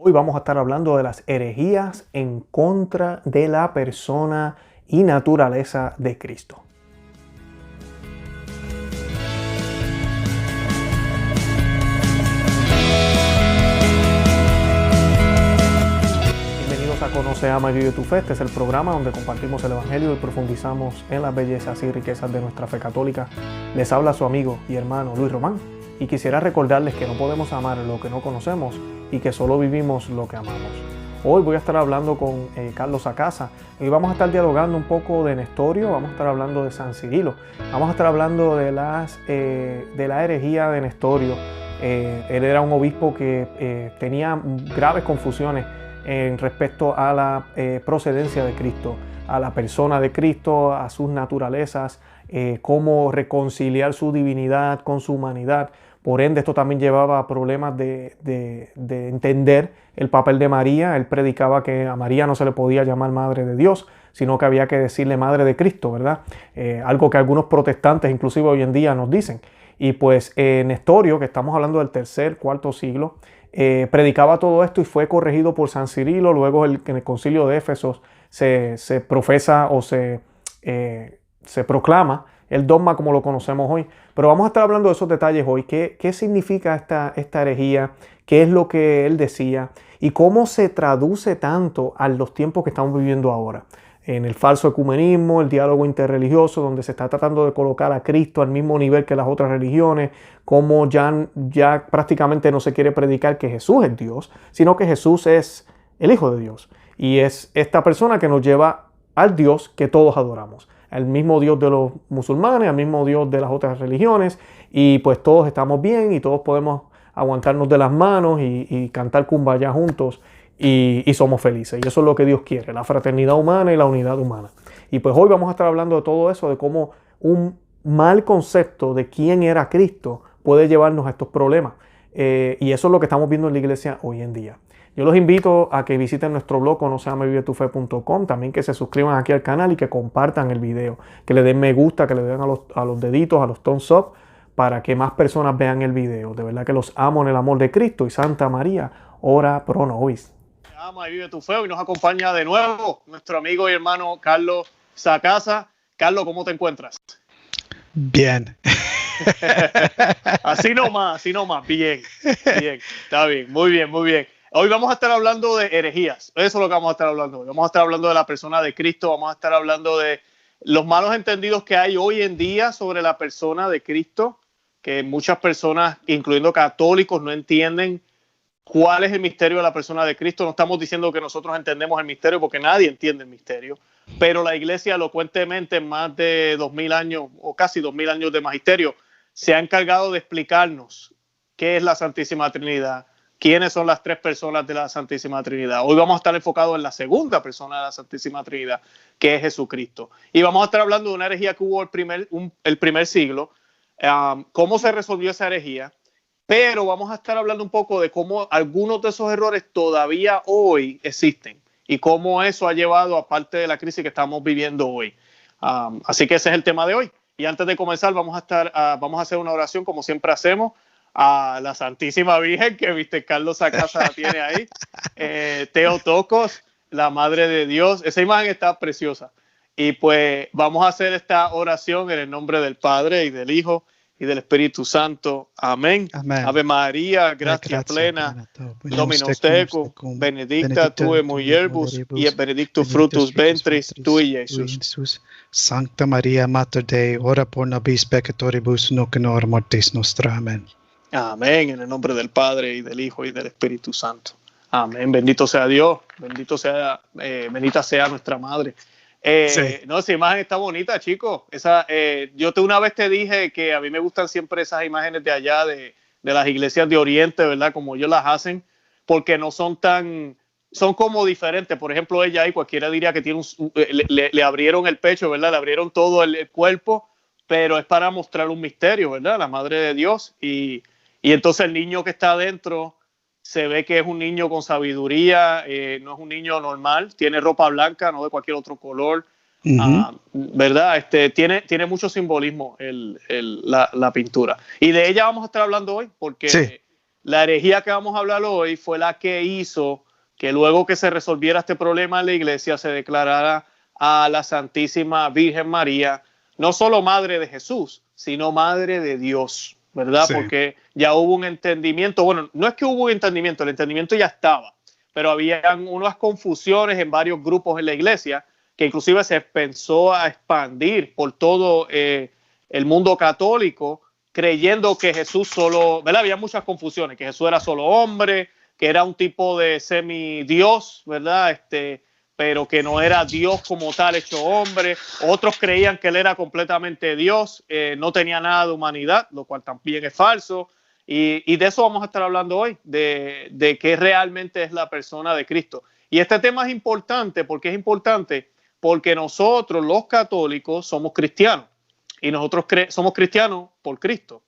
Hoy vamos a estar hablando de las herejías en contra de la persona y naturaleza de Cristo. Bienvenidos a Conoce, Ama y Vive tu Fe. Este es el programa donde compartimos el Evangelio y profundizamos en las bellezas y riquezas de nuestra fe católica. Les habla su amigo y hermano Luis Román y quisiera recordarles que no podemos amar lo que no conocemos y que solo vivimos lo que amamos. Hoy voy a estar hablando con Carlos Sacasa y vamos a estar dialogando un poco de Nestorio, vamos a estar hablando de San Cirilo, vamos a estar hablando de la herejía de Nestorio. Él era un obispo que tenía graves confusiones en respecto a la procedencia de Cristo, a la persona de Cristo, a sus naturalezas, cómo reconciliar su divinidad con su humanidad. Por ende, esto también llevaba a problemas de entender el papel de María. Él predicaba que a María no se le podía llamar Madre de Dios, sino que había que decirle Madre de Cristo, ¿verdad? Algo que algunos protestantes, inclusive hoy en día, nos dicen. Y pues Nestorio, que estamos hablando del tercer, cuarto siglo, predicaba todo esto y fue corregido por San Cirilo. Luego en el concilio de Éfeso se profesa o se proclama el dogma como lo conocemos hoy. Pero vamos a estar hablando de esos detalles hoy. ¿Qué significa esta herejía? ¿Qué es lo que él decía? ¿Y cómo se traduce tanto a los tiempos que estamos viviendo ahora? En el falso ecumenismo, el diálogo interreligioso, donde se está tratando de colocar a Cristo al mismo nivel que las otras religiones, como ya prácticamente no se quiere predicar que Jesús es Dios, sino que Jesús es el Hijo de Dios. Y es esta persona que nos lleva al Dios que todos adoramos. El mismo Dios de los musulmanes, el mismo Dios de las otras religiones, y pues todos estamos bien y todos podemos aguantarnos de las manos y cantar Kumbaya juntos y somos felices. Y eso es lo que Dios quiere, la fraternidad humana y la unidad humana. Y pues hoy vamos a estar hablando de todo eso, de cómo un mal concepto de quién era Cristo puede llevarnos a estos problemas. Y eso es lo que estamos viendo en la iglesia hoy en día. Yo los invito a que visiten nuestro blog conoceamavivetufe.com, también que se suscriban aquí al canal y que compartan el video, que le den me gusta, que le den a los deditos, a los thumbs up, para que más personas vean el video. De verdad que los amo en el amor de Cristo y Santa María, ora pro nobis. Ama y vive tu fe y nos acompaña de nuevo nuestro amigo y hermano Carlos Sacasa. Carlos, ¿cómo te encuentras? Bien. Así nomás, bien, está bien, muy bien, muy bien. Hoy vamos a estar hablando de herejías, eso es lo que vamos a estar hablando hoy. Vamos a estar hablando de la persona de Cristo, vamos a estar hablando de los malos entendidos que hay hoy en día sobre la persona de Cristo, que muchas personas, incluyendo católicos, no entienden cuál es el misterio de la persona de Cristo. No estamos diciendo que nosotros entendemos el misterio, porque nadie entiende el misterio, pero la iglesia elocuentemente en más de 2000 años o casi 2000 años de magisterio se ha encargado de explicarnos qué es la Santísima Trinidad, quiénes son las tres personas de la Santísima Trinidad. Hoy vamos a estar enfocados en la segunda persona de la Santísima Trinidad, que es Jesucristo. Y vamos a estar hablando de una herejía que hubo el primer siglo, cómo se resolvió esa herejía, pero vamos a estar hablando un poco de cómo algunos de esos errores todavía hoy existen y cómo eso ha llevado a parte de la crisis que estamos viviendo hoy. Así que ese es el tema de hoy. Y antes de comenzar vamos a hacer una oración como siempre hacemos a la Santísima Virgen, que viste Carlos Sacasa la tiene ahí, Teotocos, la Madre de Dios. Esa imagen está preciosa. Y pues vamos a hacer esta oración en el nombre del Padre y del Hijo y del Espíritu Santo. Amén. Amén. Ave María, gracia plena, Dominus tecum, benedicta tue mulieribus, y benedictus fructus ventris tui, Jesús. Sancta Maria, Mater Dei, ora pro nobis peccatoribus, nunc in hora mortis nostra. Amén. Amén, en el nombre del Padre y del Hijo y del Espíritu Santo. Amén, bendito sea Dios, bendita sea nuestra Madre. Sí. No, esa imagen está bonita, chicos. Yo una vez te dije que a mí me gustan siempre esas imágenes de allá, de las iglesias de Oriente, ¿verdad? Como ellos las hacen, porque no son son como diferentes. Por ejemplo, ella ahí, cualquiera diría que tiene le abrieron el pecho, ¿verdad? Le abrieron todo el cuerpo, pero es para mostrar un misterio, ¿verdad? La Madre de Dios. Y entonces el niño que está adentro se ve que es un niño con sabiduría, no es un niño normal, tiene ropa blanca, no de cualquier otro color, ¿verdad? Tiene mucho simbolismo la pintura. Y de ella vamos a estar hablando hoy, porque La herejía que vamos a hablar hoy fue la que hizo que luego que se resolviera este problema en la iglesia se declarara a la Santísima Virgen María no solo Madre de Jesús, sino Madre de Dios, ¿verdad? Sí. Porque ya hubo un entendimiento, bueno, no es que hubo un entendimiento, el entendimiento ya estaba, pero habían unas confusiones en varios grupos en la iglesia que inclusive se pensó a expandir por todo el mundo católico, creyendo que Jesús solo, ¿verdad? Había muchas confusiones, que Jesús era solo hombre, que era un tipo de semidios, ¿verdad? Pero que no era Dios como tal hecho hombre. Otros creían que él era completamente Dios, no tenía nada de humanidad, lo cual también es falso. Y de eso vamos a estar hablando hoy, de qué realmente es la persona de Cristo. Y este tema es importante. ¿Por qué es importante? Porque nosotros, los católicos, somos cristianos. Y nosotros somos cristianos por Cristo.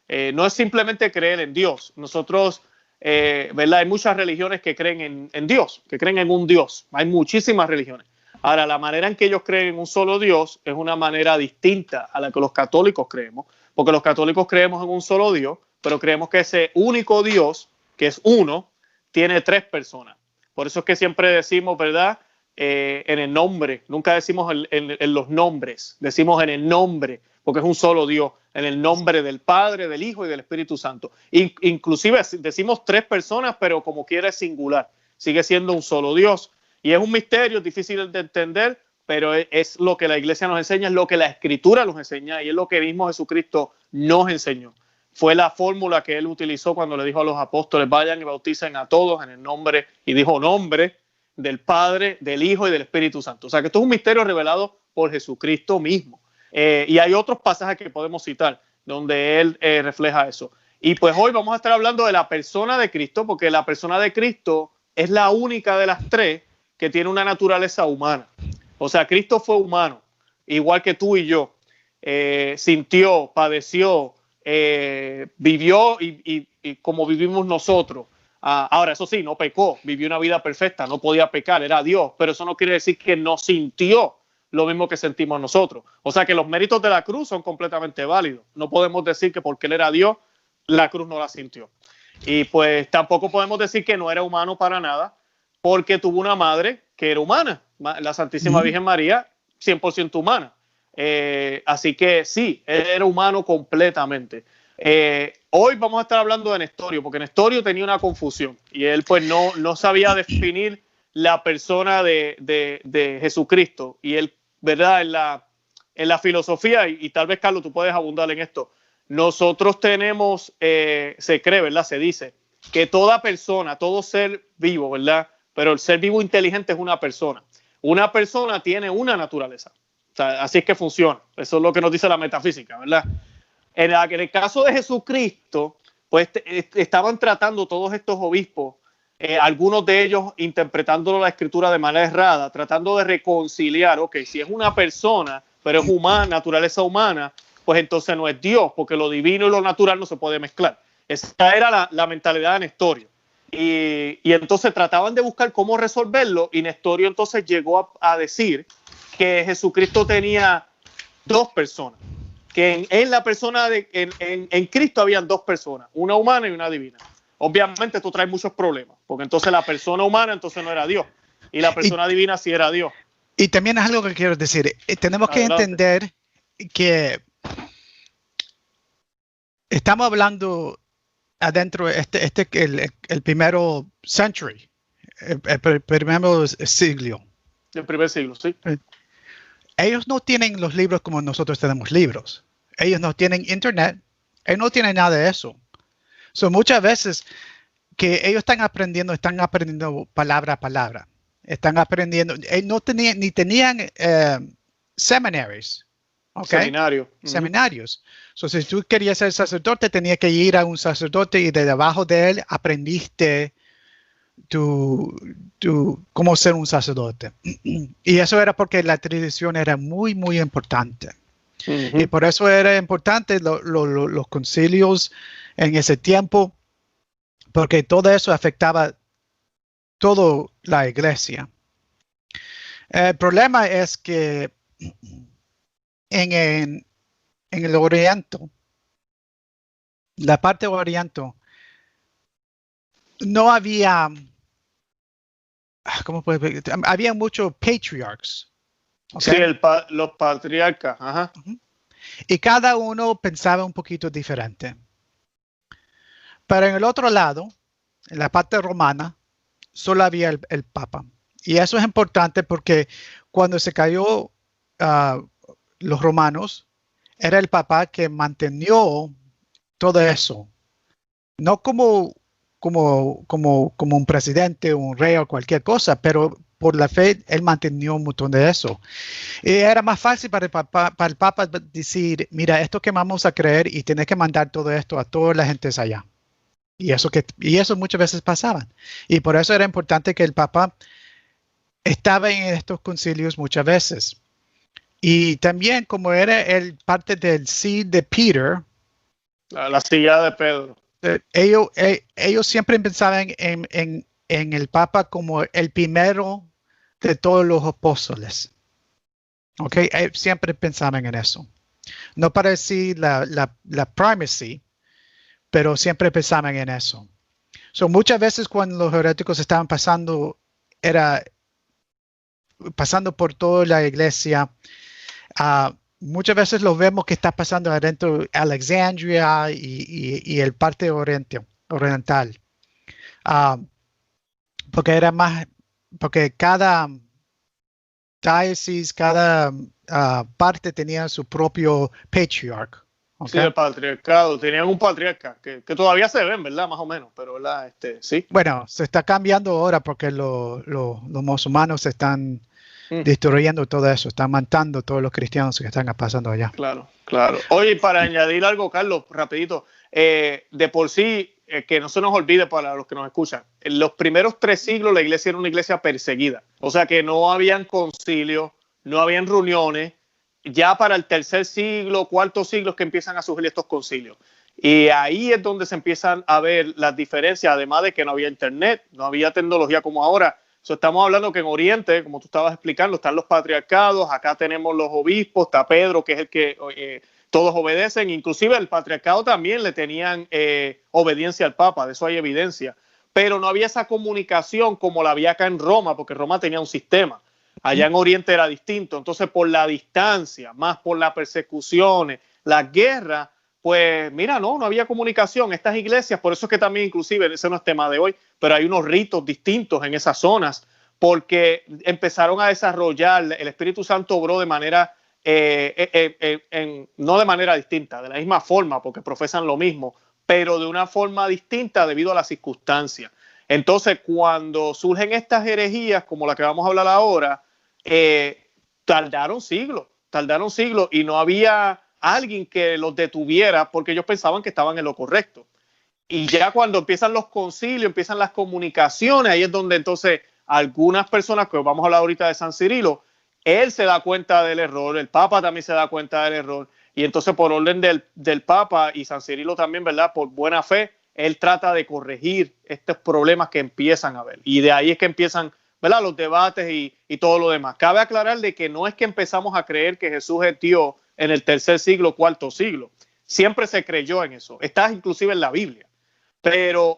No es simplemente creer en Dios. Nosotros, ¿verdad? Hay muchas religiones que creen en Dios, que creen en un Dios. Hay muchísimas religiones. Ahora, la manera en que ellos creen en un solo Dios es una manera distinta a la que los católicos creemos, porque los católicos creemos en un solo Dios, pero creemos que ese único Dios, que es uno, tiene tres personas. Por eso es que siempre decimos, ¿verdad? En el nombre, nunca decimos en los nombres, decimos en el nombre, porque es un solo Dios, en el nombre del Padre, del Hijo y del Espíritu Santo. Inclusive decimos tres personas, pero como quiera es singular, sigue siendo un solo Dios. Y es un misterio difícil de entender, pero es lo que la iglesia nos enseña, es lo que la Escritura nos enseña y es lo que mismo Jesucristo nos enseñó. Fue la fórmula que él utilizó cuando le dijo a los apóstoles, vayan y bauticen a todos en el nombre, y dijo nombre del Padre, del Hijo y del Espíritu Santo. O sea que esto es un misterio revelado por Jesucristo mismo. Y hay otros pasajes que podemos citar donde él refleja eso. Y pues hoy vamos a estar hablando de la persona de Cristo, porque la persona de Cristo es la única de las tres que tiene una naturaleza humana. O sea, Cristo fue humano, igual que tú y yo. Sintió, padeció, vivió y como vivimos nosotros. Ahora, eso sí, no pecó, vivió una vida perfecta, no podía pecar, era Dios, pero eso no quiere decir que no sintió lo mismo que sentimos nosotros. O sea que los méritos de la cruz son completamente válidos. No podemos decir que porque él era Dios, la cruz no la sintió. Y pues tampoco podemos decir que no era humano para nada, porque tuvo una madre que era humana, la Santísima Virgen María, 100% humana. Así que sí, él era humano completamente. Hoy vamos a estar hablando de Nestorio, porque Nestorio tenía una confusión y él pues no sabía definir la persona de Jesucristo. Y él, ¿verdad? En la filosofía, y tal vez Carlos tú puedes abundar en esto, nosotros tenemos, se cree, ¿verdad? Se dice que toda persona, todo ser vivo, ¿verdad? Pero el ser vivo inteligente es una persona. Una persona tiene una naturaleza. O sea, así es que funciona. Eso es lo que nos dice la metafísica, ¿verdad? En el caso de Jesucristo, pues estaban tratando todos estos obispos, algunos de ellos interpretando la escritura de manera errada, tratando de reconciliar, ok, si es una persona, pero es humana, naturaleza humana, pues entonces no es Dios, porque lo divino y lo natural no se puede mezclar. Esa era la mentalidad de Nestorio. Y entonces trataban de buscar cómo resolverlo, y Nestorio entonces llegó a decir que Jesucristo tenía dos personas, que en la persona en Cristo habían dos personas, una humana y una divina. Obviamente esto trae muchos problemas, porque entonces la persona humana entonces no era Dios, y la persona divina sí era Dios. Y también es algo que quiero decir, tenemos que entender que estamos hablando adentro el primero century, el primer siglo. El primer siglo, sí. Ellos no tienen los libros como nosotros tenemos libros. Ellos no tienen internet. Ellos no tienen nada de eso. Muchas veces que ellos están aprendiendo palabra a palabra. Están aprendiendo. Ellos no tenían, ni tenían seminaries. Okay? Seminarios. Si tú querías ser sacerdote, tenías que ir a un sacerdote y de debajo de él aprendiste cómo ser un sacerdote. Y eso era porque la tradición era muy, muy importante. Y por eso era importante los concilios en ese tiempo, porque todo eso afectaba toda la iglesia. El problema es que en el oriente, la parte oriente, no había, ¿cómo puedo decir? Había muchos patriarchs. Sí, los patriarcas. Ajá. Y cada uno pensaba un poquito diferente. Pero en el otro lado, en la parte romana, solo había el Papa. Y eso es importante porque cuando se cayó los romanos, era el Papa que mantenió todo eso. No como un presidente, un rey o cualquier cosa, pero por la fe, él mantenió un montón de eso. Y era más fácil para el Papa decir, mira, esto que vamos a creer y tener que mandar todo esto a toda la gente allá. Y eso muchas veces pasaba. Y por eso era importante que el Papa estaba en estos concilios muchas veces. Y también como era el parte del seed de Peter, la silla de Pedro. Ellos siempre pensaban en el Papa como el primero de todos los apóstoles. Okay, siempre pensaban en eso. No para decir la primacy, pero siempre pensaban en eso. So, muchas veces cuando los heréticos estaban pasando por toda la iglesia, muchas veces lo vemos que está pasando adentro de Alexandria y el parte oriental. Porque cada diócesis, cada parte tenía su propio patriarca. Sí, Okay. el patriarcado. Tenían un patriarca que todavía se ven, ¿verdad? Más o menos, pero ¿verdad? Sí. Bueno, se está cambiando ahora porque los musulmanes están destruyendo todo eso, están matando a todos los cristianos que están pasando allá. Claro, claro. Oye, para añadir algo, Carlos, rapidito, de por sí, que no se nos olvide para los que nos escuchan, en los primeros 3 siglos la iglesia era una iglesia perseguida, o sea que no habían concilios, no habían reuniones. Ya para el 3er siglo, 4º siglo es que empiezan a surgir estos concilios. Y ahí es donde se empiezan a ver las diferencias, además de que no había internet, no había tecnología como ahora. Estamos hablando que en Oriente, como tú estabas explicando, están los patriarcados, acá tenemos los obispos, está Pedro, que es el que todos obedecen, inclusive el patriarcado también le tenían obediencia al Papa, de eso hay evidencia. Pero no había esa comunicación como la había acá en Roma, porque Roma tenía un sistema. Allá en Oriente era distinto. Entonces, por la distancia, más por las persecuciones, las guerras, pues mira, no había comunicación. Estas iglesias, por eso es que también inclusive, ese no es tema de hoy, pero hay unos ritos distintos en esas zonas, porque empezaron a desarrollar, el Espíritu Santo obró de manera, no de manera distinta, de la misma forma, porque profesan lo mismo, pero de una forma distinta debido a las circunstancias. Entonces, cuando surgen estas herejías, como la que vamos a hablar ahora, tardaron siglos y no había alguien que los detuviera porque ellos pensaban que estaban en lo correcto. Y ya cuando empiezan los concilios, empiezan las comunicaciones, ahí es donde entonces algunas personas, que vamos a hablar ahorita de San Cirilo, él se da cuenta del error, el Papa también se da cuenta del error, y entonces por orden del Papa y San Cirilo también, ¿verdad? Por buena fe, él trata de corregir estos problemas que empiezan a haber. Y de ahí es que empiezan, ¿verdad?, los debates y todo lo demás. Cabe aclarar de que no es que empezamos a creer que Jesús es Dios en el 3er siglo, 4º siglo. Siempre se creyó en eso. Está inclusive en la Biblia. Pero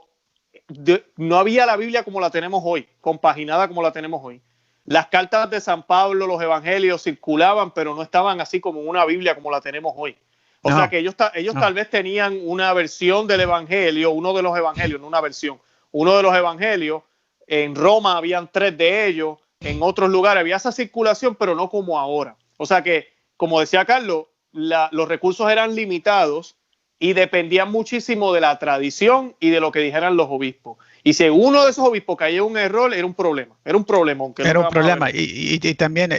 no había la Biblia como la tenemos hoy, compaginada como la tenemos hoy. Las cartas de San Pablo, los evangelios circulaban, pero no estaban así como una Biblia como la tenemos hoy. O sea que ellos tal vez tenían una versión del evangelio, uno de los evangelios, no una versión, uno de los evangelios. En Roma habían 3 de ellos, en otros lugares había esa circulación, pero no como ahora. O sea que, como decía Carlos, los recursos eran limitados y dependían muchísimo de la tradición y de lo que dijeran los obispos. Y si uno de esos obispos caía en un error, era un problema. Era un problema. Era un problema. Y también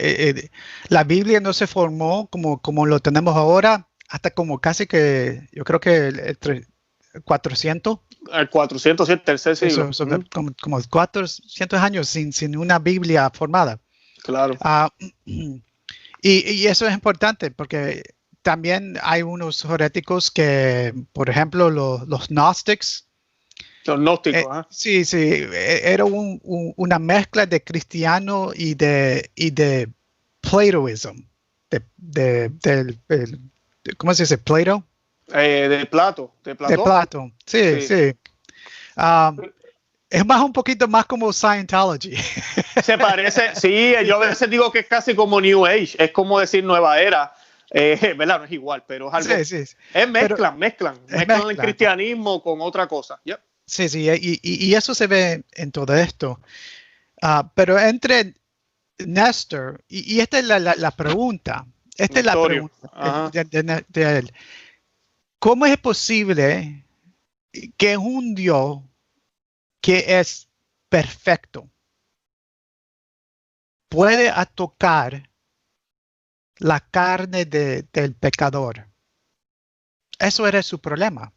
la Biblia no se formó como lo tenemos ahora, hasta como casi que, yo creo que el 400. El 400, el 3er siglo. Como 400 años sin una Biblia formada. Claro. Y eso es importante porque también hay unos heréticos que, por ejemplo, los Gnostics. Los gnósticos, Sí, era una mezcla de cristiano y de Platoism. ¿Cómo se dice? ¿Plato? De Plato. De Plato, sí. Es más un poquito más como Scientology. Se parece, sí, yo a veces digo que es casi como New Age, es como decir nueva era, ¿verdad? No es igual, pero es algo. Sí. Es mezclan el cristianismo con otra cosa. Yep. Sí, y eso se ve en todo esto. Pero entre Néstor, y esta es la pregunta, esta es la pregunta de él. ¿Cómo es posible que un Dios que es perfecto puede tocar la carne del pecador? Eso era su problema.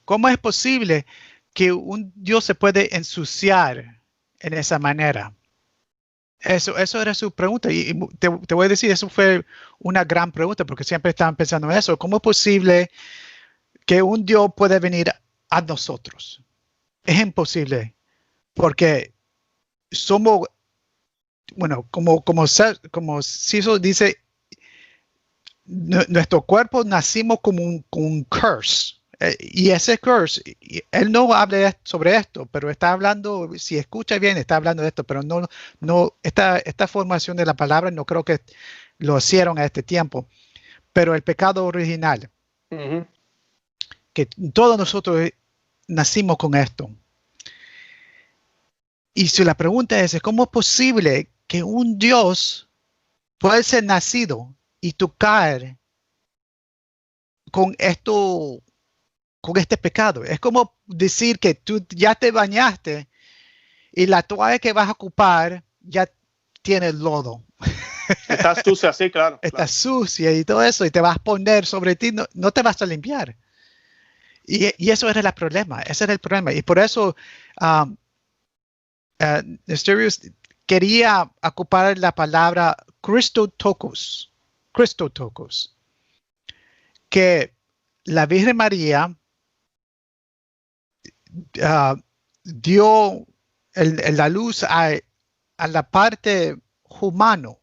¿Cómo es posible que un Dios se puede ensuciar en esa manera? Eso era su pregunta. Y te voy a decir, eso fue una gran pregunta, porque siempre estaban pensando en eso. ¿Cómo es posible que un Dios puede venir a nosotros? Es imposible, porque somos, bueno, como Cecil dice, nuestro cuerpo nacimos como un curse. Y ese curse, él no habla sobre esto, pero está hablando, si escucha bien, está hablando de esto, pero no esta formación de la palabra no creo que lo hicieron a este tiempo. Pero el pecado original, que todos nosotros nacimos con esto. Y si la pregunta es, ¿cómo es posible que un Dios puede ser nacido y tocar con esto, con este pecado? Es como decir que tú ya te bañaste y la toalla que vas a ocupar ya tiene lodo. Está sucia, sí, claro. Está sucia y todo eso, y te vas a poner sobre ti, no te vas a limpiar. Y eso era el problema, ese era el problema. Y por eso Nestorius quería ocupar la palabra Christotokos, que la Virgen María dio la luz a la parte humano,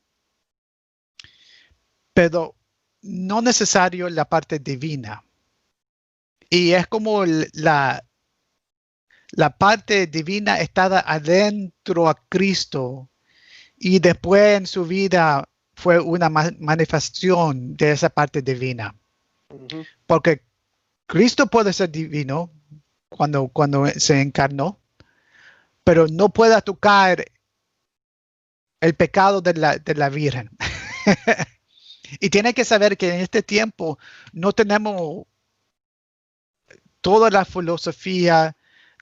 pero no necesario la parte divina. Y es como la parte divina estaba adentro a Cristo y después en su vida fue una manifestación de esa parte divina. Porque Cristo puede ser divino cuando se encarnó, pero no puede tocar el pecado de la Virgen. Y tiene que saber que en este tiempo no tenemos toda la filosofía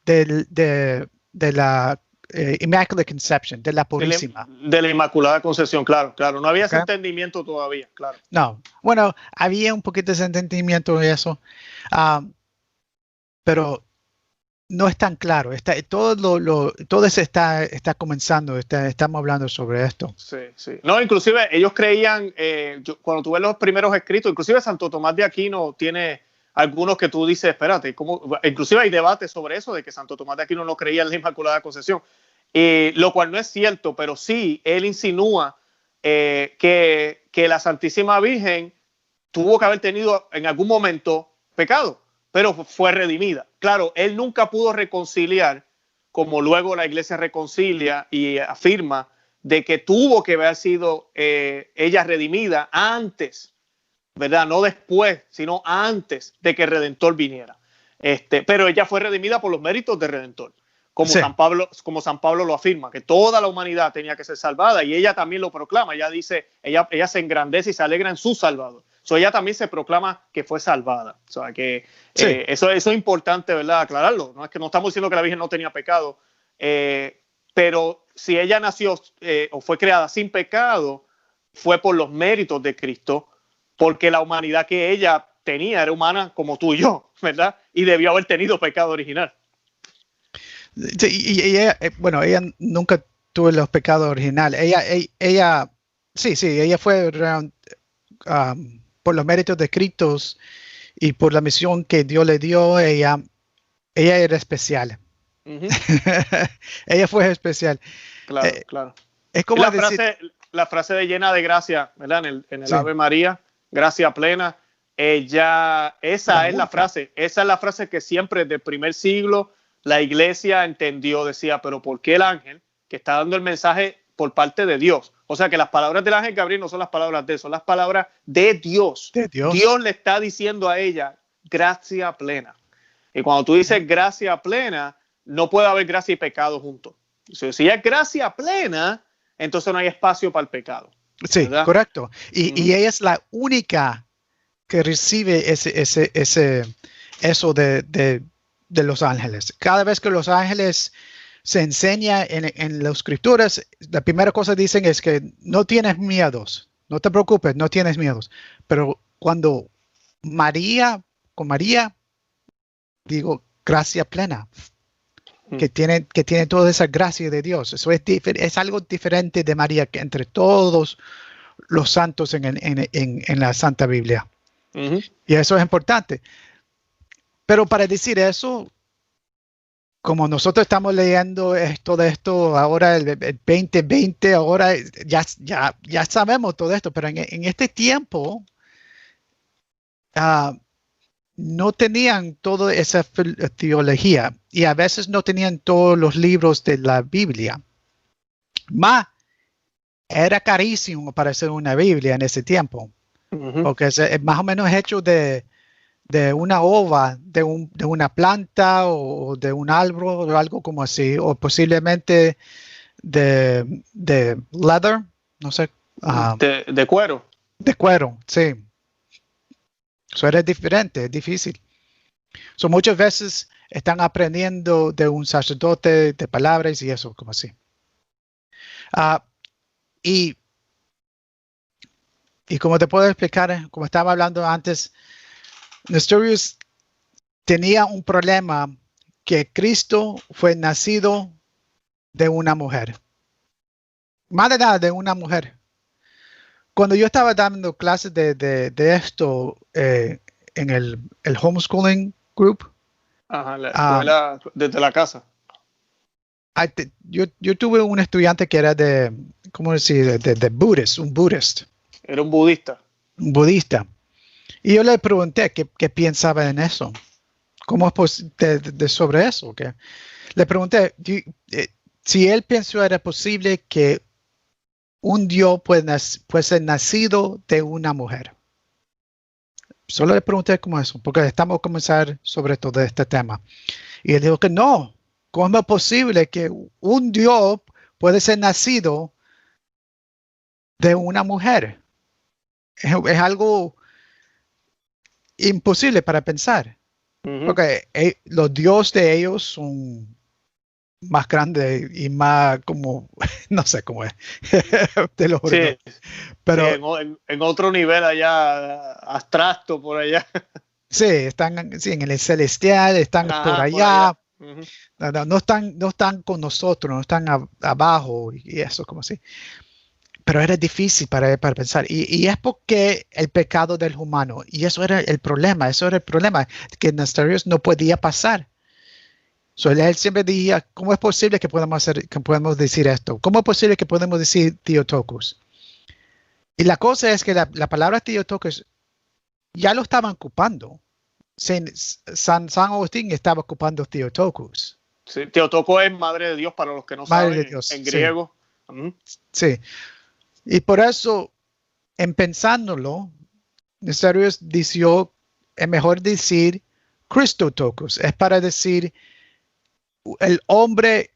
de la Immaculate Conception, de la Purísima. De la Inmaculada Concepción, claro. No había ese entendimiento todavía, claro. No, bueno, había un poquito de ese entendimiento de eso, pero no es tan claro. Todo eso está comenzando, estamos hablando sobre esto. Sí. No, inclusive ellos creían, cuando tú ves los primeros escritos, inclusive Santo Tomás de Aquino tiene algunos que tú dices, espérate, inclusive hay debate sobre eso, de que Santo Tomás de Aquino no creía en la Inmaculada Concepción, lo cual no es cierto, pero sí, él insinúa que la Santísima Virgen tuvo que haber tenido en algún momento pecado, pero fue redimida. Claro, él nunca pudo reconciliar, como luego la Iglesia reconcilia y afirma, de que tuvo que haber sido ella redimida antes, ¿verdad? No después, sino antes de que el Redentor viniera. Pero ella fue redimida por los méritos del Redentor, como San Pablo lo afirma, que toda la humanidad tenía que ser salvada, y ella también lo proclama. Ella dice, ella se engrandece y se alegra en su Salvador. Ella también se proclama que fue salvada. O sea, que eso es importante, ¿verdad? Aclararlo. No es que no estamos diciendo que la Virgen no tenía pecado, pero si ella nació o fue creada sin pecado, fue por los méritos de Cristo, porque la humanidad que ella tenía era humana como tú y yo, ¿verdad? Y debió haber tenido pecado original. Sí, y ella, ella nunca tuvo los pecados originales. Ella fue por los méritos de Cristo y por la misión que Dios le dio, ella era especial. Ella fue especial. Claro. Es como la frase de llena de gracia, ¿verdad? En el Ave María, gracia plena. Esa es la frase que siempre desde el primer siglo la iglesia entendió, decía, pero ¿por qué el ángel que está dando el mensaje por parte de Dios? O sea que las palabras del ángel Gabriel no son las palabras de él, son las palabras de Dios. De Dios. Dios le está diciendo a ella gracia plena. Y cuando tú dices gracia plena, no puede haber gracia y pecado juntos. Si es gracia plena, entonces no hay espacio para el pecado. Sí, ¿verdad? correcto. Y ella es la única que recibe eso de los ángeles. Cada vez que los ángeles se enseña en las escrituras, la primera cosa que dicen es que no tienes miedos, no te preocupes, no tienes miedos. Pero cuando con María, digo, gracia plena, que tiene toda esa gracia de Dios. Eso es algo diferente de María que entre todos los santos en la Santa Biblia. Y eso es importante. Pero para decir eso, como nosotros estamos leyendo todo esto ahora, el 2020, ahora ya sabemos todo esto, pero en este tiempo no tenían toda esa teología y a veces no tenían todos los libros de la Biblia. Más era carísimo para hacer una Biblia en ese tiempo, porque es más o menos hecho de una ova, de una planta o de un árbol o algo como así, o posiblemente de leather, no sé. De cuero. De cuero, sí. Eso era diferente, es difícil. Muchas veces están aprendiendo de un sacerdote de palabras y eso, como así. Y como te puedo explicar, como estaba hablando antes, Nestorius tenía un problema que Cristo fue nacido de una mujer. Más de nada, de una mujer. Cuando yo estaba dando clases de esto en el homeschooling group. Ajá, la escuela desde la casa. Yo tuve un estudiante que era ¿cómo decir? De Buddhist, un Buddhist. Era un budista. Un budista. Y yo le pregunté qué pensaba en eso. ¿Cómo es posible sobre eso? Okay. Le pregunté si él pensó era posible que un Dios puede ser nacido de una mujer. Solo le pregunté cómo es eso, porque estamos a comenzar sobre todo este tema. Y él dijo que no. ¿Cómo es posible que un Dios puede ser nacido de una mujer? Es algo imposible para pensar. Porque los dioses de ellos son más grandes y más como, no sé cómo es. Te lo juro. Sí, pero sí, en otro nivel allá, abstracto por allá. Sí, están en el celestial, están por allá. No están con nosotros, no están abajo y eso como así. Pero era difícil para pensar. Y es porque el pecado del humano. Y eso era el problema. Que Nestorius no podía pasar. Él siempre decía, ¿cómo es posible que podamos decir esto? ¿Cómo es posible que podemos decir Theotokos? Y la cosa es que la palabra Theotokos ya lo estaban ocupando. San Agustín estaba ocupando Theotokos. Sí, Theotokos es madre de Dios para los que no saben en griego. Sí. Y por eso, en pensándolo, Nestorius dijo, es mejor decir Christotokos. Es para decir el hombre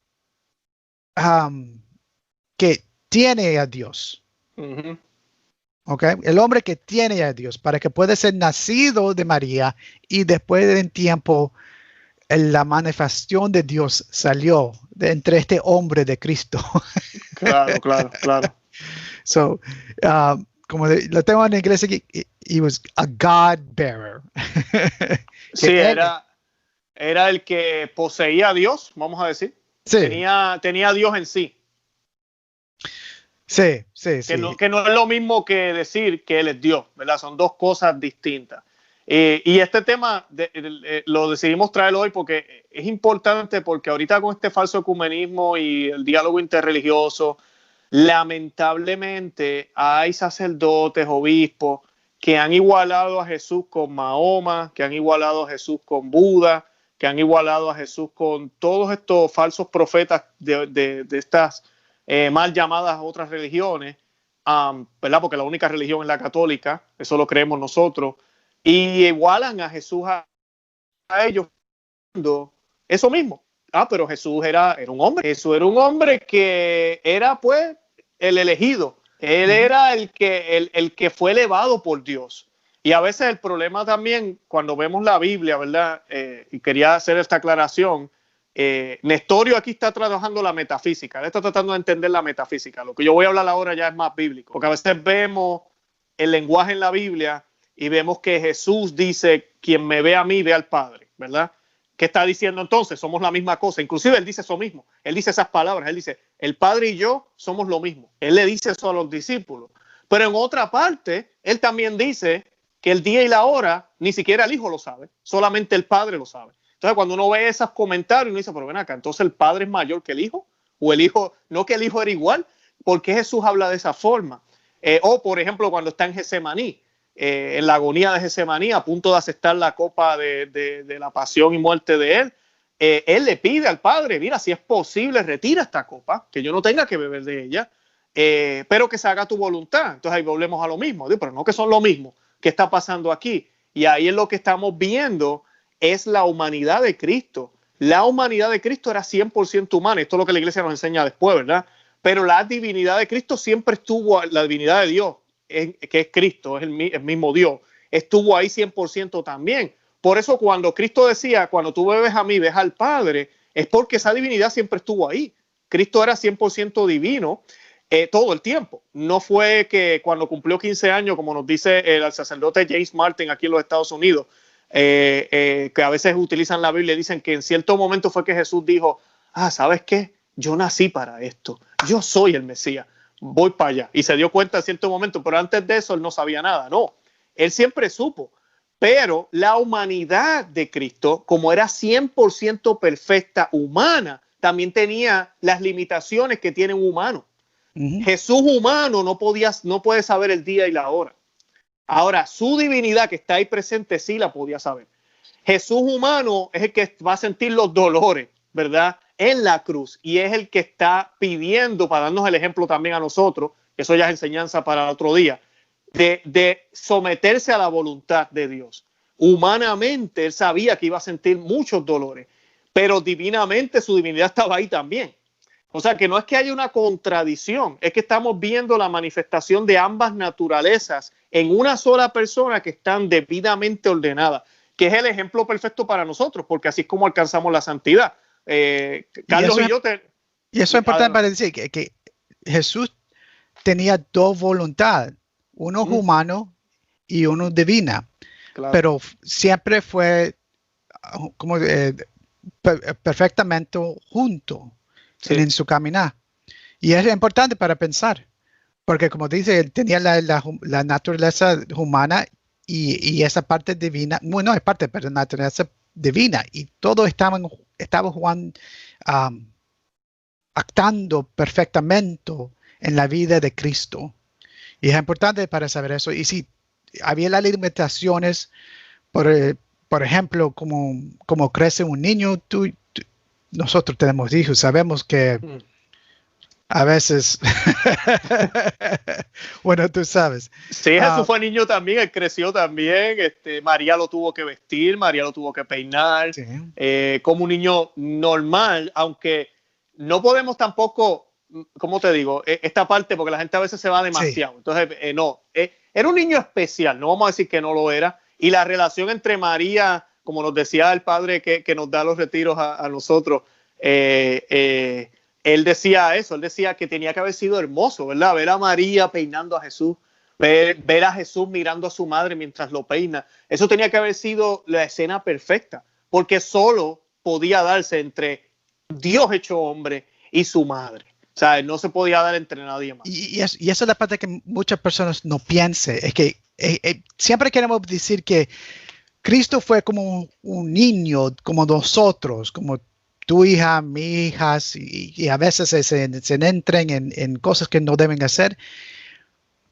que tiene a Dios. Okay. El hombre que tiene a Dios, para que pueda ser nacido de María y después de un tiempo la manifestación de Dios salió entre este hombre de Cristo. Claro. Como lo tengo en inglés aquí, he was a God bearer. Sí, era el que poseía a Dios, vamos a decir. Sí. Tenía a Dios en sí. Sí. Que no es lo mismo que decir que Él es Dios, ¿verdad? Son dos cosas distintas. Y este tema lo decidimos traerlo hoy porque es importante, porque ahorita con este falso ecumenismo y el diálogo interreligioso, lamentablemente hay sacerdotes, obispos que han igualado a Jesús con Mahoma, que han igualado a Jesús con Buda, que han igualado a Jesús con todos estos falsos profetas de estas mal llamadas otras religiones, ¿verdad? Porque la única religión es la católica, eso lo creemos nosotros, y igualan a Jesús a ellos eso mismo. Pero Jesús era un hombre. Jesús era un hombre que era pues el elegido. Él era el que fue elevado por Dios. Y a veces el problema también, cuando vemos la Biblia, ¿verdad? Y quería hacer esta aclaración, Nestorio aquí está trabajando la metafísica, él está tratando de entender la metafísica. Lo que yo voy a hablar ahora ya es más bíblico, porque a veces vemos el lenguaje en la Biblia y vemos que Jesús dice, quien me ve a mí, ve al Padre, ¿verdad? ¿Qué está diciendo entonces? Somos la misma cosa. Inclusive él dice eso mismo, él dice esas palabras, él dice, el Padre y yo somos lo mismo. Él le dice eso a los discípulos. Pero en otra parte, él también dice que el día y la hora ni siquiera el Hijo lo sabe, solamente el Padre lo sabe. Entonces, cuando uno ve esos comentarios, uno dice, pero ven acá, entonces el Padre es mayor que el Hijo, o el Hijo, no que el Hijo era igual. ¿Por qué Jesús habla de esa forma? O, por ejemplo, cuando está en Getsemaní, en la agonía de Getsemaní, a punto de aceptar la copa de la pasión y muerte de él le pide al Padre, mira, si es posible, retira esta copa, que yo no tenga que beber de ella, pero que se haga tu voluntad. Entonces ahí volvemos a lo mismo, pero no que son lo mismo. ¿Qué está pasando aquí? Y ahí es lo que estamos viendo, es la humanidad de Cristo. La humanidad de Cristo era 100% humana. Esto es lo que la iglesia nos enseña después, ¿verdad? Pero la divinidad de Cristo siempre estuvo, la divinidad de Dios, que es Cristo, es el mismo Dios, estuvo ahí 100% también. Por eso cuando Cristo decía, cuando tú bebes a mí, ves al Padre, es porque esa divinidad siempre estuvo ahí. Cristo era 100% divino todo el tiempo. No fue que cuando cumplió 15 años, como nos dice el sacerdote James Martin aquí en los Estados Unidos, que a veces utilizan la Biblia y dicen que en cierto momento fue que Jesús dijo, ¿sabes qué? Yo nací para esto. Yo soy el Mesías. Voy para allá. Y se dio cuenta en cierto momento, pero antes de eso él no sabía nada. No, él siempre supo. Pero la humanidad de Cristo, como era 100% perfecta humana, también tenía las limitaciones que tiene un humano. Jesús humano no puede saber el día y la hora. Ahora, su divinidad que está ahí presente sí la podía saber. Jesús humano es el que va a sentir los dolores, ¿verdad? En la cruz, y es el que está pidiendo, para darnos el ejemplo también a nosotros, eso ya es enseñanza para el otro día, de someterse a la voluntad de Dios. Humanamente él sabía que iba a sentir muchos dolores, pero divinamente su divinidad estaba ahí también. O sea que no es que haya una contradicción, es que estamos viendo la manifestación de ambas naturalezas en una sola persona que están debidamente ordenadas, que es el ejemplo perfecto para nosotros, porque así es como alcanzamos la santidad. Carlos y yo y eso es importante para decir que Jesús tenía dos voluntades, uno humano y uno divina, claro. Pero siempre fue como perfectamente junto en su caminar. Y es importante para pensar, porque como dice, él tenía la naturaleza humana y esa parte divina, bueno, es parte de la naturaleza divina, y todos estaba actuando perfectamente en la vida de Cristo. Y es importante para saber eso. Y si había las limitaciones, por ejemplo, como crece un niño, nosotros tenemos hijos, sabemos que a veces, bueno, tú sabes. Sí, Jesús fue niño también, él creció también, María lo tuvo que vestir, María lo tuvo que peinar, sí. Como un niño normal, aunque no podemos tampoco, ¿cómo te digo? Esta parte, porque la gente a veces se va demasiado, sí. Entonces, no, era un niño especial, no vamos a decir que no lo era, y la relación entre María, como nos decía el padre que nos da los retiros a nosotros, él decía eso, él decía que tenía que haber sido hermoso, ¿verdad? Ver a María peinando a Jesús, ver a Jesús mirando a su madre mientras lo peina. Eso tenía que haber sido la escena perfecta, porque solo podía darse entre Dios hecho hombre y su madre. O sea, no se podía dar entre nadie más. Y esa es la parte que muchas personas no piensan. Es que siempre queremos decir que Cristo fue como un niño, como nosotros, como tu hija, mi hija, y a veces se entran en cosas que no deben hacer.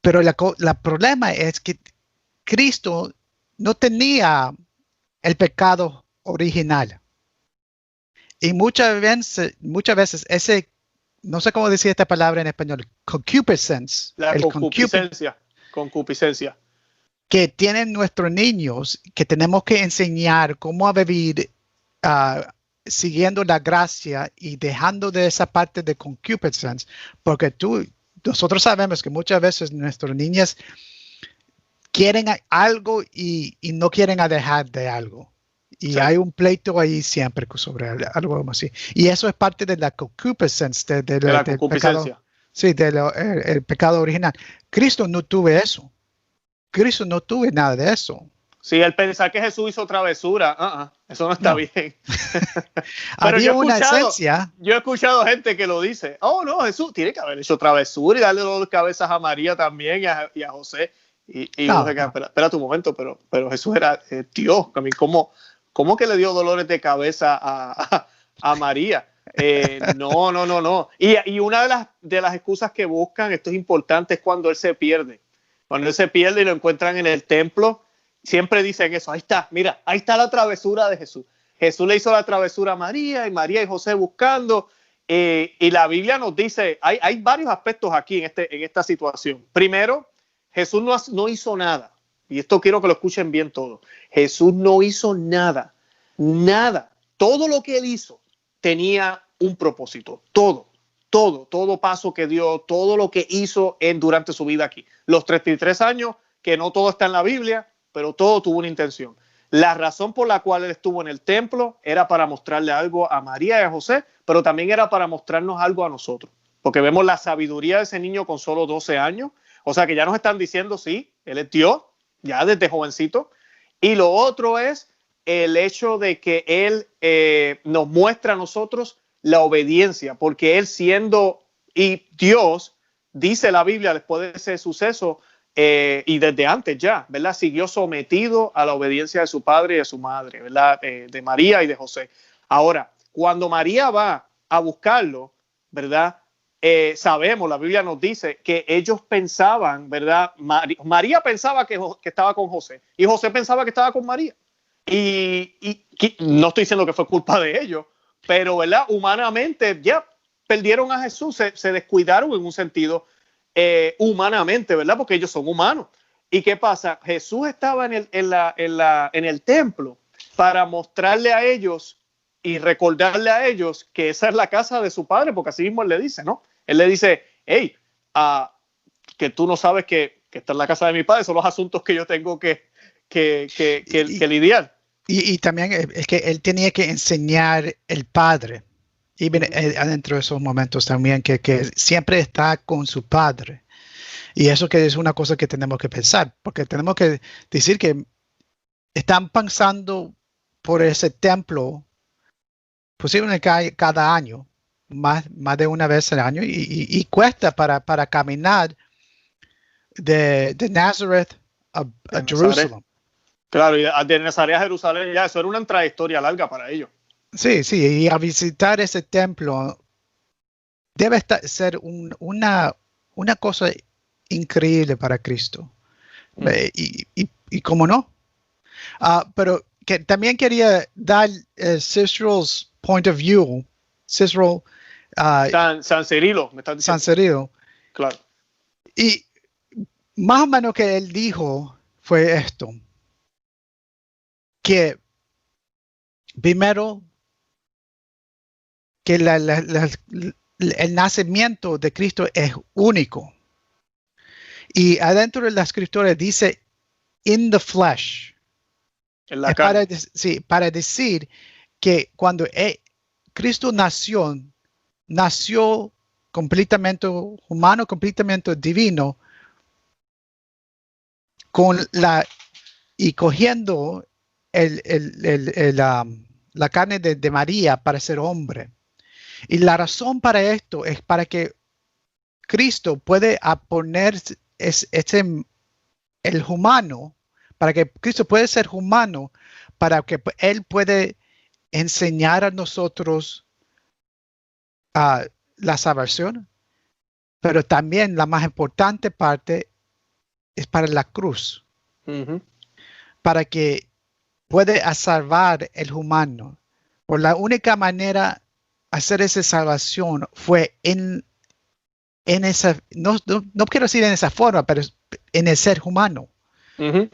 Pero el problema es que Cristo no tenía el pecado original. Y muchas veces ese, no sé cómo decir esta palabra en español, concupiscence. La concupiscencia. Que tienen nuestros niños, que tenemos que enseñar cómo a vivir siguiendo la gracia y dejando de esa parte de concupiscence, porque nosotros sabemos que muchas veces nuestros niños quieren algo y no quieren dejar de algo. Y sí, hay un pleito ahí siempre sobre algo así. Y eso es parte de la concupiscence, de la concupiscencia. Pecado, sí, el pecado original. Cristo no tuvo eso. Cristo no tuvo nada de eso. Sí, el pensar que Jesús hizo travesura, eso no está bien. Pero había una esencia. Yo he escuchado gente que lo dice. Oh, no, Jesús tiene que haber hecho travesura y darle dos cabezas a María también y a José. Y no. Espera tu momento, pero Jesús era Dios. A mí, ¿cómo que le dio dolores de cabeza a María? No. Y una de las excusas que buscan, esto es importante, es cuando él se pierde. Cuando él se pierde y lo encuentran en el templo, siempre dicen eso. Ahí está, mira, ahí está la travesura de Jesús. Jesús le hizo la travesura a María y José buscando. Y la Biblia nos dice, hay varios aspectos aquí en esta situación. Primero, Jesús no hizo nada. Y esto quiero que lo escuchen bien todos. Jesús no hizo nada. Todo lo que él hizo tenía un propósito. Todo paso que dio, todo lo que hizo durante su vida aquí. Los 33 años, que no todo está en la Biblia, pero todo tuvo una intención. La razón por la cual él estuvo en el templo era para mostrarle algo a María y a José, pero también era para mostrarnos algo a nosotros. Porque vemos la sabiduría de ese niño con solo 12 años. O sea que ya nos están diciendo, sí, él es Dios, ya desde jovencito. Y lo otro es el hecho de que él nos muestra a nosotros la obediencia, porque él siendo Dios, dice la Biblia después de ese suceso, y desde antes ya, ¿verdad? Siguió sometido a la obediencia de su padre y de su madre, ¿verdad? De María y de José. Ahora, cuando María va a buscarlo, ¿verdad? Sabemos, la Biblia nos dice que ellos pensaban, ¿verdad? María pensaba que estaba con José y José pensaba que estaba con María. Y no estoy diciendo que fue culpa de ellos, pero, ¿verdad? Humanamente ya perdieron a Jesús, se descuidaron en un sentido humanamente, ¿verdad? Porque ellos son humanos. ¿Y qué pasa? Jesús estaba en el templo para mostrarle a ellos y recordarle a ellos que esa es la casa de su padre, porque así mismo él le dice, ¿no? Él le dice, hey, que tú no sabes que esta es la casa de mi padre, son los asuntos que yo tengo que lidiar. Y también es que él tenía que enseñar el padre, y adentro de esos momentos también, que siempre está con su padre. Y eso que es una cosa que tenemos que pensar, porque tenemos que decir que están pasando por ese templo posiblemente cada año, más de una vez al año, y cuesta para caminar de Nazareth a Jerusalén. Claro, y de Nazaret a Jerusalén, ya eso era una trayectoria larga para ellos. Sí, y a visitar ese templo debe ser una cosa increíble para Cristo. Y cómo no. Pero que también quería dar Cicero's point of view. Cicero. San Cirilo, me estás diciendo. San Cirilo. Claro. Y más o menos que él dijo fue esto. Que primero, que el nacimiento de Cristo es único. Y adentro de la escritura dice, in the flesh. En la carne. Para decir que cuando Cristo nació completamente humano, completamente divino, y cogiendo la carne de María para ser hombre. Y la razón para esto es para que Cristo puede poner el humano, para que Cristo puede ser humano, para que Él puede enseñar a nosotros la salvación, pero también la más importante parte es para la cruz, para que puede salvar el humano, Por la única manera hacer esa salvación fue en esa, no quiero decir en esa forma, pero en el ser humano. Ujú.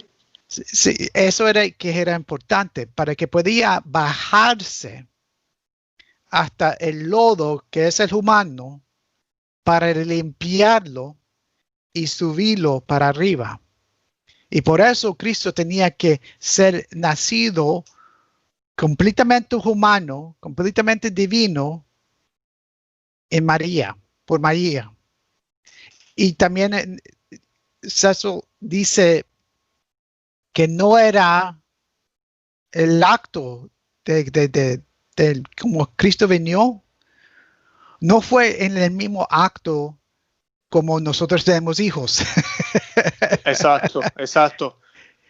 Sí, eso era que era importante para que podía bajarse hasta el lodo que es el humano para limpiarlo y subirlo para arriba. Y por eso Cristo tenía que ser nacido completamente humano, completamente divino en María, por María. Y también Cecil dice que no era el acto de como Cristo vino, no fue en el mismo acto como nosotros tenemos hijos. Exacto, exacto.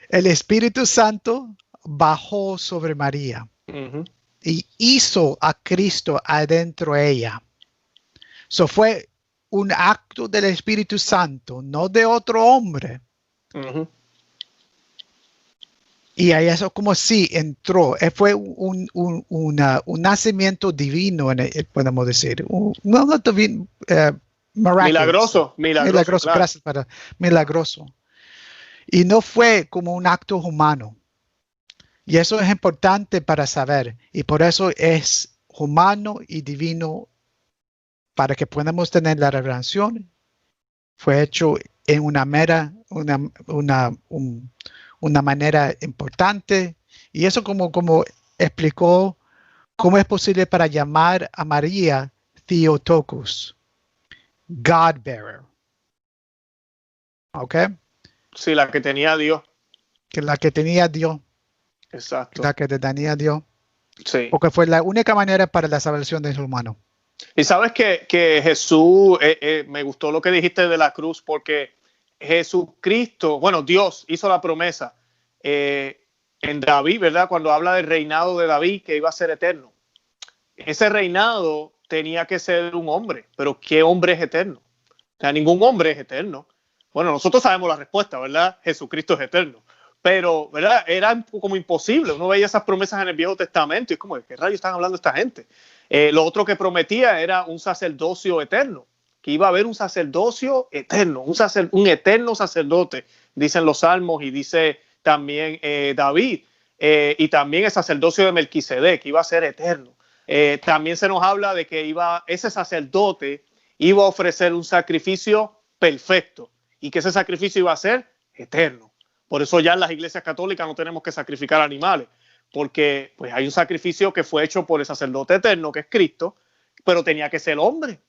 El Espíritu Santo bajó sobre María Ujú. y hizo a Cristo adentro de ella. Eso fue un acto del Espíritu Santo, no de otro hombre. Ujú. Y ahí eso como si entró. Fue un nacimiento divino, podemos decir. No divino, miraculous. Milagroso, milagroso, Milagroso, claro. gracias para milagroso. Y no fue como un acto humano. Y eso es importante para saber. Y por eso es humano y divino para que podamos tener la revelación. Fue hecho en una manera importante. Y eso como explicó cómo es posible para llamar a María Theotokos, God bearer. ¿Ok? Sí, la que tenía Dios. Que la que tenía Dios, Exacto. la que tenía Dios. Sí. Porque fue la única manera para la salvación del ser humano. Y sabes que Jesús, me gustó lo que dijiste de la cruz, porque Jesucristo, bueno, Dios hizo la promesa en David, ¿verdad? Cuando habla del reinado de David, que iba a ser eterno. Ese reinado tenía que ser un hombre, pero ¿qué hombre es eterno? O sea, ningún hombre es eterno. Bueno, nosotros sabemos la respuesta, ¿verdad? Jesucristo es eterno. Pero, ¿verdad? Era como imposible. Uno veía esas promesas en el Viejo Testamento y es como, ¿de qué rayos están hablando esta gente? Lo otro que prometía era un sacerdocio eterno, que iba a haber un sacerdocio eterno, un eterno sacerdote, dicen los salmos y dice también David, y también el sacerdocio de Melquisedec, que iba a ser eterno. También se nos habla de que ese sacerdote iba a ofrecer un sacrificio perfecto y que ese sacrificio iba a ser eterno. Por eso ya en las iglesias católicas no tenemos que sacrificar animales, porque pues hay un sacrificio que fue hecho por el sacerdote eterno, que es Cristo, pero tenía que ser hombre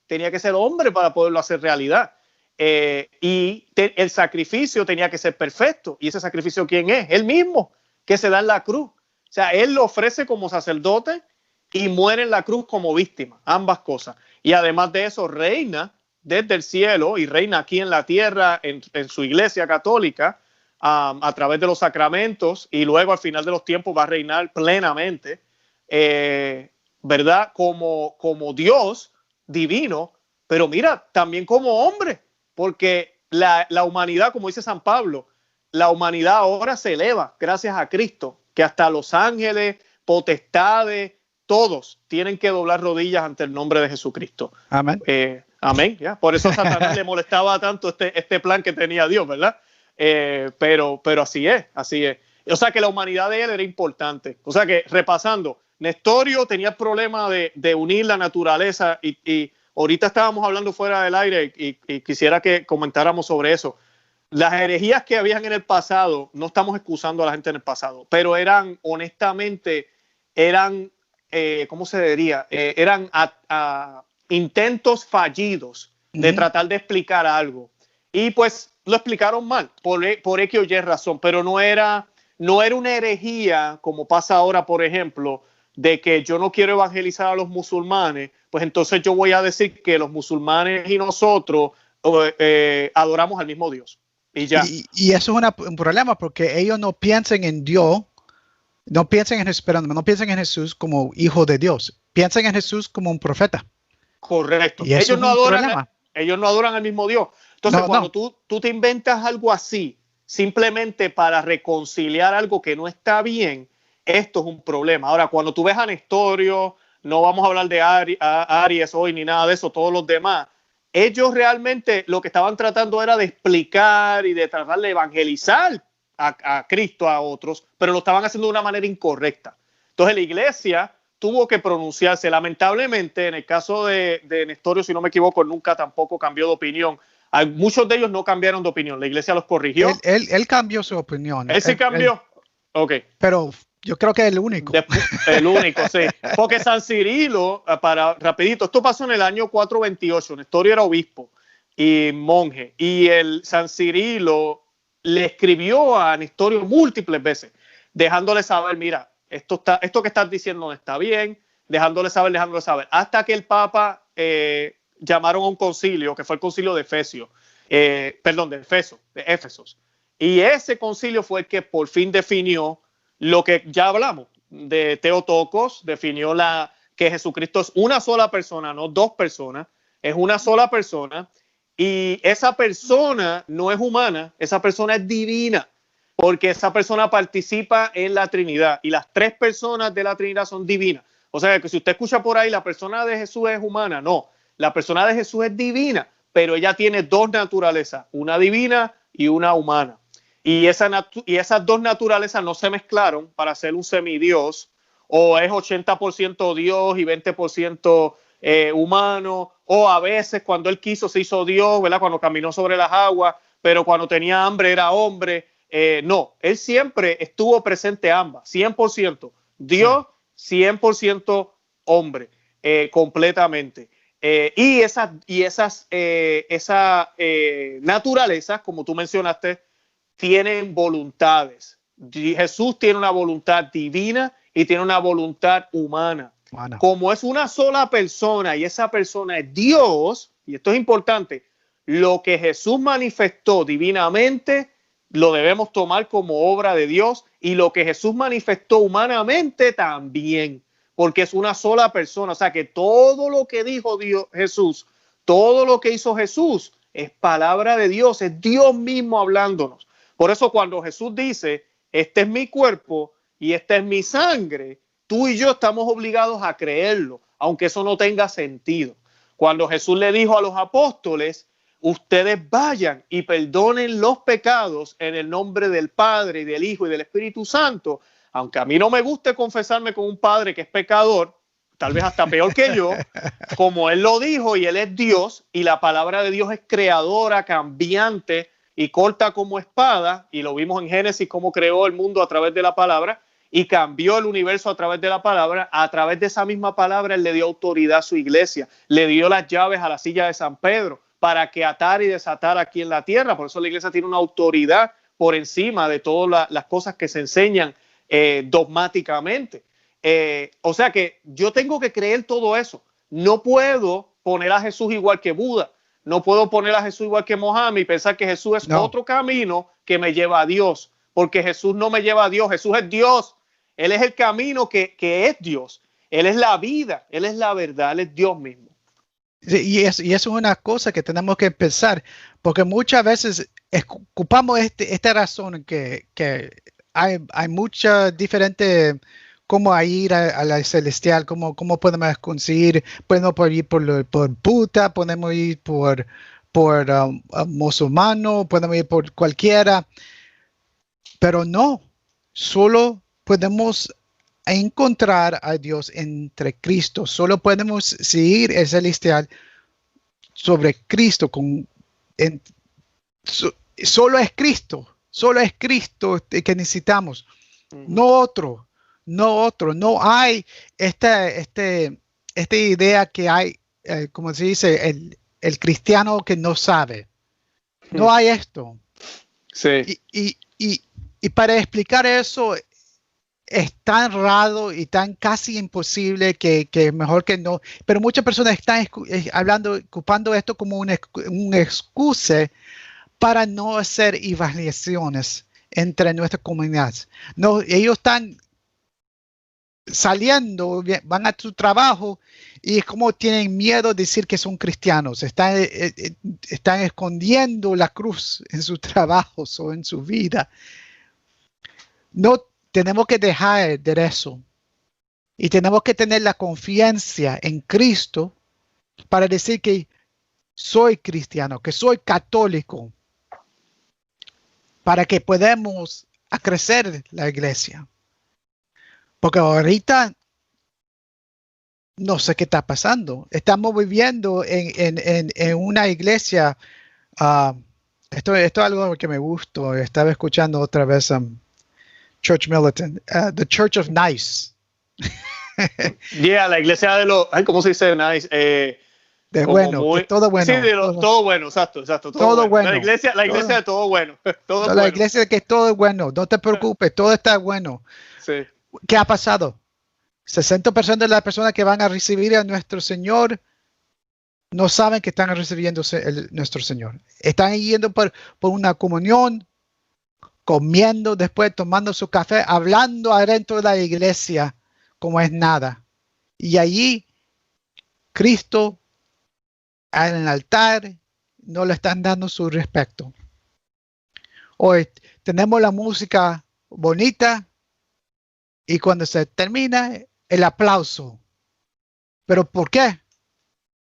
para poderlo hacer realidad. El sacrificio tenía que ser perfecto. ¿Y ese sacrificio quién es? Él mismo, que se da en la cruz. O sea, él lo ofrece como sacerdote y muere en la cruz como víctima, ambas cosas. Y además de eso, reina desde el cielo y reina aquí en la tierra, en su iglesia católica, a través de los sacramentos, y luego al final de los tiempos va a reinar plenamente, ¿verdad? Como Dios divino, pero mira, también como hombre, porque la humanidad, como dice San Pablo, la humanidad ahora se eleva gracias a Cristo, que hasta los ángeles, potestades, todos tienen que doblar rodillas ante el nombre de Jesucristo. Amén. Amén. ¿Ya? Por eso a Satanás le molestaba tanto este plan que tenía Dios, ¿verdad? Pero así es, así es. O sea que la humanidad de él era importante. O sea que, repasando, Nestorio tenía el problema de unir la naturaleza y ahorita estábamos hablando fuera del aire y quisiera que comentáramos sobre eso. Las herejías que habían en el pasado, no estamos excusando a la gente en el pasado, pero eran, honestamente, ¿cómo se diría? Eran intentos fallidos de tratar de explicar algo. Y pues lo explicaron mal, por X o Y razón, pero no era una herejía como pasa ahora, por ejemplo, de que yo no quiero evangelizar a los musulmanes, pues entonces yo voy a decir que los musulmanes y nosotros adoramos al mismo Dios. Y ya. Y eso es un problema porque ellos no piensan en Dios, no piensan en Jesús como hijo de Dios, piensan en Jesús como un profeta. Correcto. Y ellos no adoran al mismo Dios. Entonces, cuando tú te inventas algo así, simplemente para reconciliar algo que no está bien, esto es un problema. Ahora, cuando tú ves a Nestorio, no vamos a hablar de Aries hoy ni nada de eso, todos los demás, ellos realmente lo que estaban tratando era de explicar y de tratar de evangelizar a Cristo a otros, pero lo estaban haciendo de una manera incorrecta. Entonces la iglesia tuvo que pronunciarse. Lamentablemente, en el caso de Nestorio, si no me equivoco, nunca tampoco cambió de opinión. Muchos de ellos no cambiaron de opinión. La iglesia los corrigió. Él cambió su opinión. Él sí cambió. Ok. Pero yo creo que es el único. El único, sí. Porque San Cirilo, rapidito, esto pasó en el año 428. Nestorio era obispo y monje. Y el San Cirilo le escribió a Nestorio múltiples veces, dejándole saber, mira, esto que estás diciendo no está bien, dejándole saber, hasta que el Papa llamaron a un concilio, que fue el concilio de Efesos, de Éfesos. Y ese concilio fue el que por fin definió lo que ya hablamos, de Theotokos, definió que Jesucristo es una sola persona, no dos personas, es una sola persona, y esa persona no es humana, esa persona es divina, porque esa persona participa en la Trinidad y las tres personas de la Trinidad son divinas. O sea que si usted escucha por ahí, la persona de Jesús es humana, no, la persona de Jesús es divina, pero ella tiene dos naturalezas, una divina y una humana. Y esas dos naturalezas no se mezclaron para ser un semidios, o es 80% Dios y 20% humano, o a veces cuando él quiso se hizo Dios, ¿verdad? Cuando caminó sobre las aguas, pero cuando tenía hambre era hombre. No, él siempre estuvo presente ambas, 100% Dios, 100% hombre, completamente. Y esas naturalezas, como tú mencionaste, tienen voluntades. Jesús tiene una voluntad divina y tiene una voluntad humana. Bueno. Como es una sola persona y esa persona es Dios, y esto es importante, lo que Jesús manifestó divinamente lo debemos tomar como obra de Dios, y lo que Jesús manifestó humanamente también, porque es una sola persona. O sea que todo lo que dijo Jesús, todo lo que hizo Jesús es palabra de Dios, es Dios mismo hablándonos. Por eso cuando Jesús dice, este es mi cuerpo y esta es mi sangre, tú y yo estamos obligados a creerlo, aunque eso no tenga sentido. Cuando Jesús le dijo a los apóstoles, ustedes vayan y perdonen los pecados en el nombre del Padre y del Hijo y del Espíritu Santo, aunque a mí no me guste confesarme con un padre que es pecador, tal vez hasta peor que yo, como él lo dijo, y él es Dios, y la palabra de Dios es creadora, cambiante y corta como espada, y lo vimos en Génesis cómo creó el mundo a través de la palabra y cambió el universo a través de la palabra. A través de esa misma palabra él le dio autoridad a su iglesia, le dio las llaves a la silla de San Pedro para que atara y desatara aquí en la tierra. Por eso la iglesia tiene una autoridad por encima de todas las cosas que se enseñan dogmáticamente. O sea que yo tengo que creer todo eso. No puedo poner a Jesús igual que Buda. No puedo poner a Jesús igual que Mohammed y pensar que Jesús es otro camino que me lleva a Dios. Porque Jesús no me lleva a Dios. Jesús es Dios. Él es el camino que es Dios. Él es la vida. Él es la verdad. Él es Dios mismo. Sí, y eso es una cosa que tenemos que pensar, porque muchas veces ocupamos esta razón que hay muchas diferentes cómo ir a la celestial, cómo podemos conseguir, podemos ir por Buda, podemos ir por musulmano, podemos ir por cualquiera, pero no, solo podemos encontrar a Dios entre Cristo, solo podemos seguir el celestial sobre Cristo, solo es Cristo que necesitamos, no otro, no hay esta idea que hay, como se dice, el cristiano que no sabe, no hay esto. Sí. Y para explicar eso es tan raro y tan casi imposible que mejor que no. Pero muchas personas están ocupando esto como una excusa para no hacer evangelizaciones entre nuestras comunidades. No, ellos están saliendo, van a su trabajo y es como tienen miedo de decir que son cristianos. Están escondiendo la cruz en sus trabajos o en su vida. tenemos que dejar de eso. Y tenemos que tener la confianza en Cristo para decir que soy cristiano, que soy católico, para que podamos crecer la iglesia. Porque ahorita no sé qué está pasando. Estamos viviendo en una iglesia. Esto es algo que me gustó. Estaba escuchando otra vez Church Militant, The Church of Nice. La iglesia de los, ¿cómo se dice nice? De bueno, muy, todo bueno. Sí, de todo bueno, exacto. Todo bueno. La iglesia de todo bueno. Todo la bueno. iglesia que todo es bueno. No te preocupes, todo está bueno. Sí. ¿Qué ha pasado? 60% de las personas que van a recibir a nuestro Señor no saben que están recibiendo nuestro Señor. Están yendo por una comunión, comiendo, después tomando su café, hablando adentro de la iglesia como es nada. Y allí Cristo en el altar no le están dando su respeto. Hoy tenemos la música bonita y cuando se termina el aplauso. ¿Pero por qué?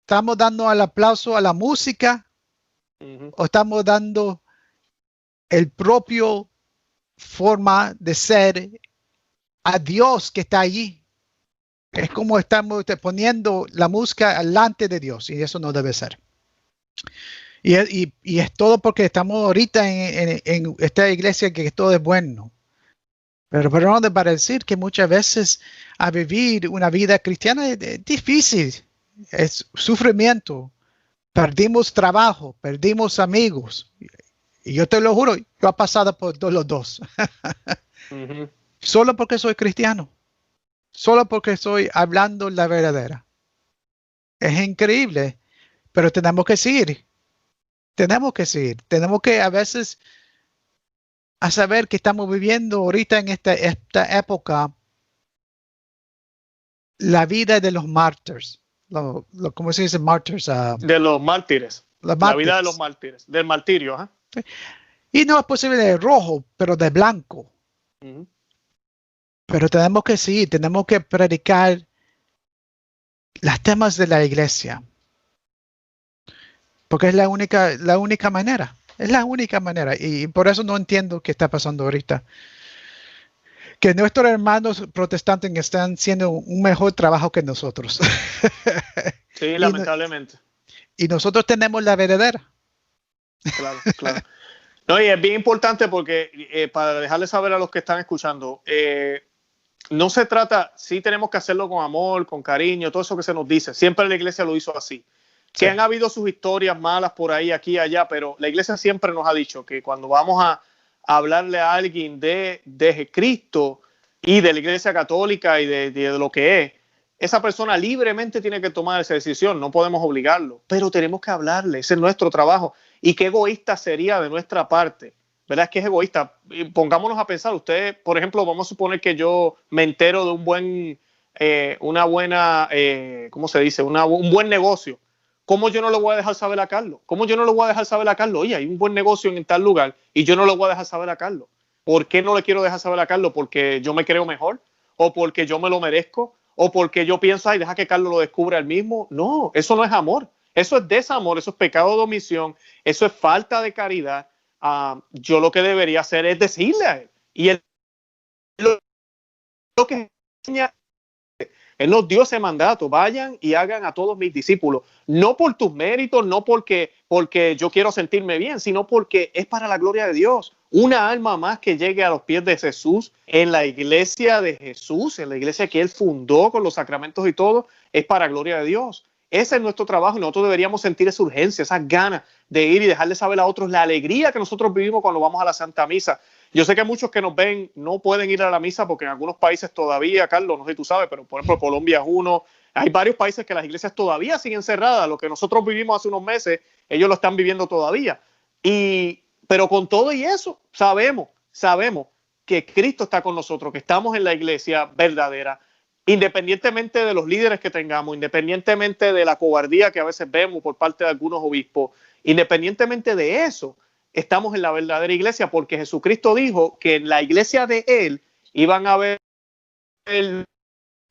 ¿Estamos dando el aplauso a la música? ¿O estamos dando el propio forma de ser a Dios que está allí? Es como estamos poniendo la música delante de Dios y eso no debe ser. Y es todo porque estamos ahorita en esta iglesia que todo es bueno. Pero para decir que muchas veces a vivir una vida cristiana es difícil, es sufrimiento. Perdimos trabajo, perdimos amigos. Y yo te lo juro, yo he pasado por los dos. Solo porque soy cristiano. Solo porque estoy hablando la verdadera. Es increíble, pero tenemos que seguir. Tenemos que a veces a saber que estamos viviendo ahorita en esta época la vida de los mártires. ¿Cómo se dice mártires? De los mártires. La vida de los mártires. Del martirio. ¿Eh? Y no es posible de rojo, pero de blanco. Pero tenemos que seguir, tenemos que predicar los temas de la iglesia. Porque es la única manera. Es la única manera. Y por eso no entiendo qué está pasando ahorita. Que nuestros hermanos protestantes están haciendo un mejor trabajo que nosotros. Sí, lamentablemente. Y nosotros tenemos la verdadera. Claro. No, y es bien importante porque para dejarles saber a los que están escuchando, no se trata, sí tenemos que hacerlo con amor, con cariño, todo eso que se nos dice. Siempre la iglesia lo hizo así. Sí. Que han habido sus historias malas por ahí, aquí y allá, pero la iglesia siempre nos ha dicho que cuando vamos a hablarle a alguien de Cristo y de la iglesia católica y de lo que es, esa persona libremente tiene que tomar esa decisión, no podemos obligarlo, pero tenemos que hablarle, ese es nuestro trabajo. Y qué egoísta sería de nuestra parte, ¿verdad? Es que es egoísta. Pongámonos a pensar, usted, por ejemplo, vamos a suponer que yo me entero de un buen negocio. ¿Cómo yo no le voy a dejar saber a Carlos? Oye, hay un buen negocio en tal lugar y yo no lo voy a dejar saber a Carlos. ¿Por qué no le quiero dejar saber a Carlos? ¿Porque yo me creo mejor? ¿O porque yo me lo merezco? ¿O porque yo pienso, deja que Carlos lo descubra él mismo? No, eso no es amor. Eso es desamor, eso es pecado de omisión, eso es falta de caridad. Yo lo que debería hacer es decirle a él. Y él lo que enseña, él nos dio ese mandato, vayan y hagan a todos mis discípulos, no por tus méritos, no porque yo quiero sentirme bien, sino porque es para la gloria de Dios. Una alma más que llegue a los pies de Jesús, en la iglesia de Jesús, en la iglesia que él fundó con los sacramentos y todo, es para gloria de Dios. Ese es nuestro trabajo y nosotros deberíamos sentir esa urgencia, esas ganas de ir y dejarle saber a otros la alegría que nosotros vivimos cuando vamos a la Santa Misa. Yo sé que muchos que nos ven no pueden ir a la misa porque en algunos países todavía, Carlos, no sé si tú sabes, pero por ejemplo Colombia es uno. Hay varios países que las iglesias todavía siguen cerradas. Lo que nosotros vivimos hace unos meses, ellos lo están viviendo todavía. Pero con todo y eso, sabemos que Cristo está con nosotros, que estamos en la iglesia verdadera. Independientemente de los líderes que tengamos, independientemente de la cobardía que a veces vemos por parte de algunos obispos, independientemente de eso, estamos en la verdadera iglesia porque Jesucristo dijo que en la iglesia de Él iban a ver el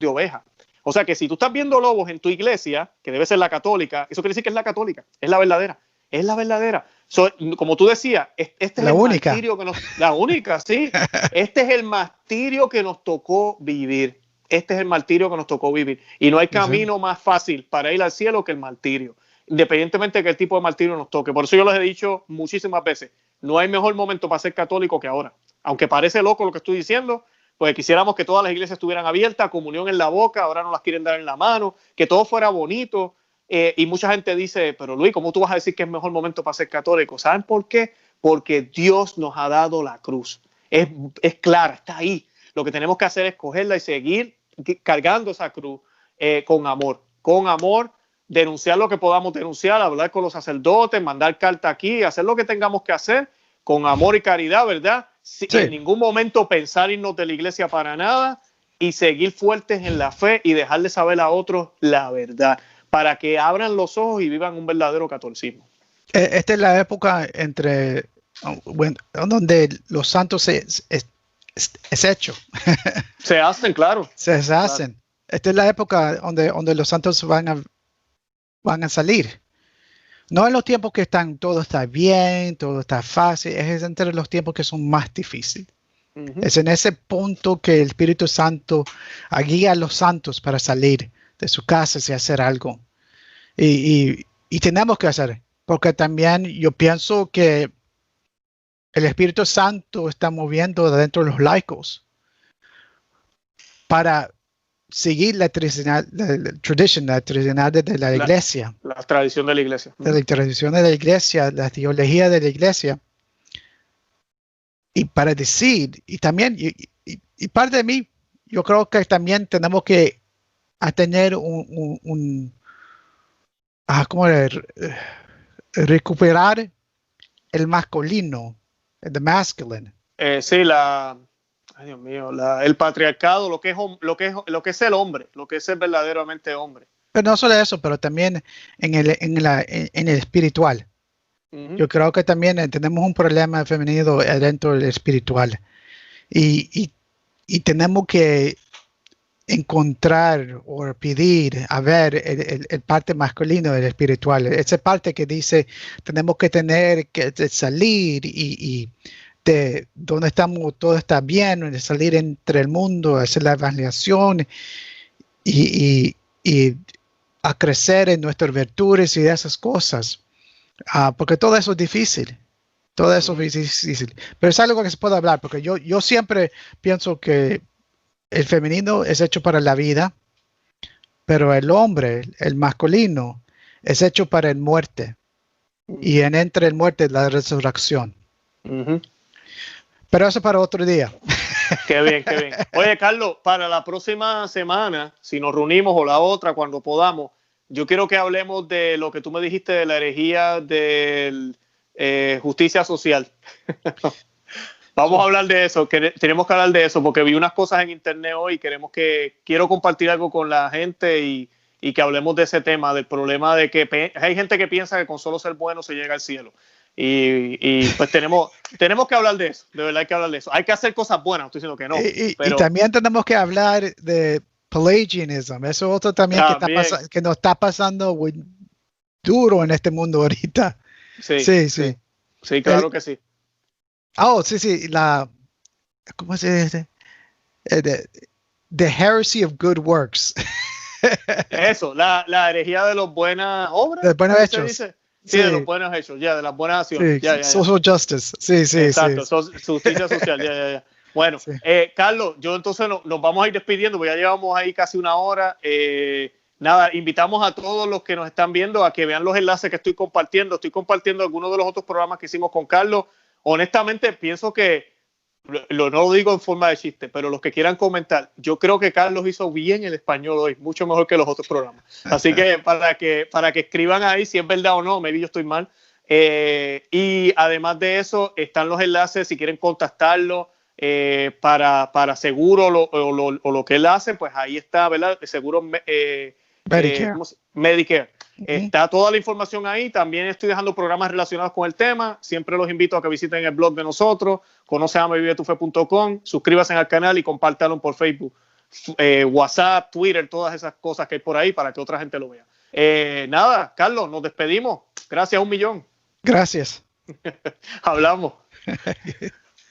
de oveja. O sea que si tú estás viendo lobos en tu iglesia, que debe ser la católica, eso quiere decir que es la católica, es la verdadera, es la verdadera. Como tú decías, este es la el única. martirio que la única, sí. Este es el martirio que nos tocó vivir. Este es el martirio que nos tocó vivir. Y no hay camino más fácil para ir al cielo que el martirio, independientemente de qué tipo de martirio nos toque. Por eso yo les he dicho muchísimas veces, no hay mejor momento para ser católico que ahora. Aunque parece loco lo que estoy diciendo, pues quisiéramos que todas las iglesias estuvieran abiertas, comunión en la boca, ahora no las quieren dar en la mano, que todo fuera bonito. Y mucha gente dice, pero Luis, ¿cómo tú vas a decir que es mejor momento para ser católico? ¿Saben por qué? Porque Dios nos ha dado la cruz. Es clara, está ahí. Lo que tenemos que hacer es cogerla y seguir cargando esa cruz con amor. Con amor, denunciar lo que podamos denunciar, hablar con los sacerdotes, mandar carta aquí, hacer lo que tengamos que hacer con amor y caridad, ¿verdad? Sí. En ningún momento pensar irnos de la iglesia para nada y seguir fuertes en la fe y dejarle saber a otros la verdad, para que abran los ojos y vivan un verdadero catolicismo. Esta es la época donde los santos es hecho. Se hacen, claro. Se hacen. Claro. Esta es la época donde los santos van a salir. No en los tiempos que todo está bien, todo está fácil, es entre los tiempos que son más difíciles. Es en ese punto que el Espíritu Santo guía a los santos para salir de su casa y hacer algo. Y tenemos que hacer, porque también yo pienso que el Espíritu Santo está moviendo dentro de los laicos para seguir la tradición de la iglesia. La tradición de la iglesia. La tradición de la iglesia, la teología de la iglesia. Y para decir, y también, y parte de mí, yo creo que también tenemos que tener recuperar el masculino, the masculine. Sí, ay Dios mío, el patriarcado, lo que es el hombre, lo que es el verdaderamente hombre. Pero no solo eso, pero también en el espiritual. Yo creo que también tenemos un problema femenino dentro del espiritual y tenemos que encontrar o pedir a ver el parte masculino del espiritual, esa parte que dice tenemos que tener que salir y de donde estamos todo está bien, de salir entre el mundo, hacer la evangelización y a crecer en nuestras virtudes y esas cosas. Porque todo eso es difícil. Todo eso es difícil. Pero es algo que se puede hablar, porque yo siempre pienso que el femenino es hecho para la vida, pero el hombre, el masculino, es hecho para el muerte. Y entre el muerte la resurrección. Pero eso para otro día. Qué bien, qué bien. Oye, Carlos, para la próxima semana, si nos reunimos o la otra, cuando podamos, yo quiero que hablemos de lo que tú me dijiste de la herejía de justicia social. Vamos a hablar de eso, tenemos que hablar de eso, porque vi unas cosas en internet hoy y quiero compartir algo con la gente y que hablemos de ese tema, del problema de que hay gente que piensa que con solo ser bueno se llega al cielo. Y pues tenemos que hablar de eso, de verdad hay que hablar de eso. Hay que hacer cosas buenas, estoy diciendo que no. Pero y también tenemos que hablar de Pelagianism, eso otro también que nos está pasando duro en este mundo ahorita. Sí, claro que sí. Sí, ¿cómo se dice? The heresy of good works. Eso, la herejía de los buenas obras. De buenos hechos. Sí, de los buenos hechos, de las buenas acciones. Sí, social justice. Sí. Exacto, justicia social, ya. Bueno, Carlos, yo entonces nos vamos a ir despidiendo, porque ya llevamos ahí casi una hora. Nada, invitamos a todos los que nos están viendo a que vean los enlaces que estoy compartiendo. Estoy compartiendo algunos de los otros programas que hicimos con Carlos. Honestamente, pienso que, no lo digo en forma de chiste, pero los que quieran comentar, yo creo que Carlos hizo bien el español hoy, mucho mejor que los otros programas. Así que para que escriban ahí si es verdad o no, maybe yo estoy mal. Y además de eso, están los enlaces si quieren contactarlo para seguro o lo que él hace, pues ahí está, ¿verdad? Seguro Medicare. Medicare. Está toda la información ahí. También estoy dejando programas relacionados con el tema. Siempre los invito a que visiten el blog de nosotros, conoceamevivetufe.com, suscríbanse al canal y compártanlo por Facebook, WhatsApp, Twitter, todas esas cosas que hay por ahí para que otra gente lo vea. Nada, Carlos, nos despedimos. Gracias 1.000.000. Gracias. Hablamos.